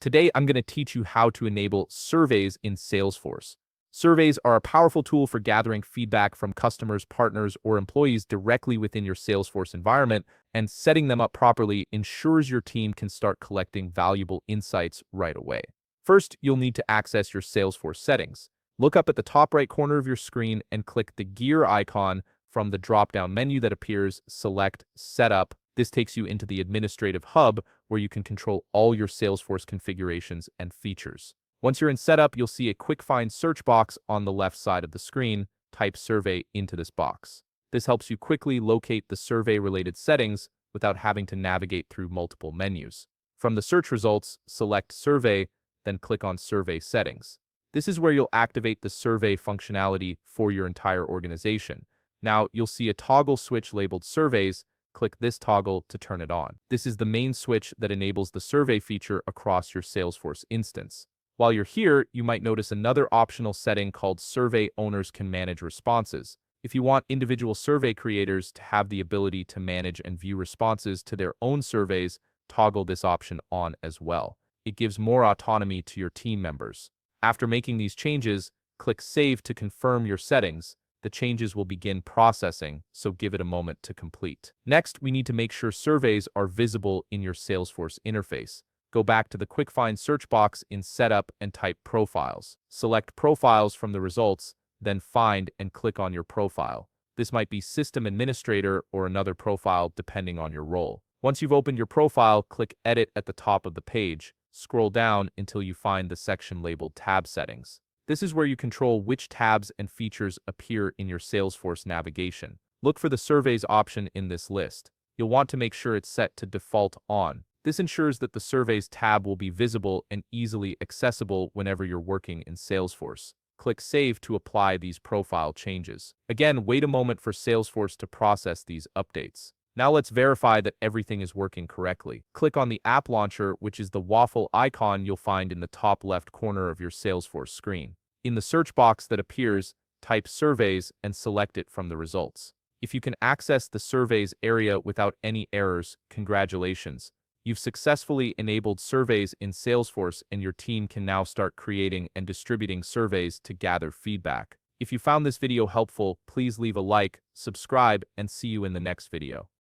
Today, I'm going to teach you how to enable surveys in Salesforce. Surveys are a powerful tool for gathering feedback from customers, partners, or employees directly within your Salesforce environment, and setting them up properly ensures your team can start collecting valuable insights right away. First, you'll need to access your Salesforce settings. Look up at the top right corner of your screen and click the gear icon from the drop-down menu that appears. Select Setup. This takes you into the administrative hub where you can control all your Salesforce configurations and features. Once you're in Setup, you'll see a quick find search box on the left side of the screen. Type survey into this box. This helps you quickly locate the survey-related settings without having to navigate through multiple menus. From the search results, select Survey, then click on Survey Settings. This is where you'll activate the survey functionality for your entire organization. Now, you'll see a toggle switch labeled Surveys. Click this toggle to turn it on. This is the main switch that enables the survey feature across your Salesforce instance. While you're here, you might notice another optional setting called Survey Owners Can Manage Responses. If you want individual survey creators to have the ability to manage and view responses to their own surveys, toggle this option on as well. It gives more autonomy to your team members. After making these changes, click Save to confirm your settings. The changes will begin processing, so give it a moment to complete. Next, we need to make sure surveys are visible in your Salesforce interface. Go back to the quick find search box in Setup and type Profiles. Select Profiles from the results, then Find and click on your profile. This might be System Administrator or another profile depending on your role. Once you've opened your profile, click Edit at the top of the page. Scroll down until you find the section labeled Tab Settings. This is where you control which tabs and features appear in your Salesforce navigation. Look for the Surveys option in this list. You'll want to make sure it's set to default on. This ensures that the Surveys tab will be visible and easily accessible whenever you're working in Salesforce. Click Save to apply these profile changes. Again, wait a moment for Salesforce to process these updates. Now let's verify that everything is working correctly. Click on the App Launcher, which is the waffle icon you'll find in the top left corner of your Salesforce screen. In the search box that appears, type Surveys and select it from the results. If you can access the Surveys area without any errors, congratulations. You've successfully enabled surveys in Salesforce, and your team can now start creating and distributing surveys to gather feedback. If you found this video helpful, please leave a like, subscribe, and see you in the next video.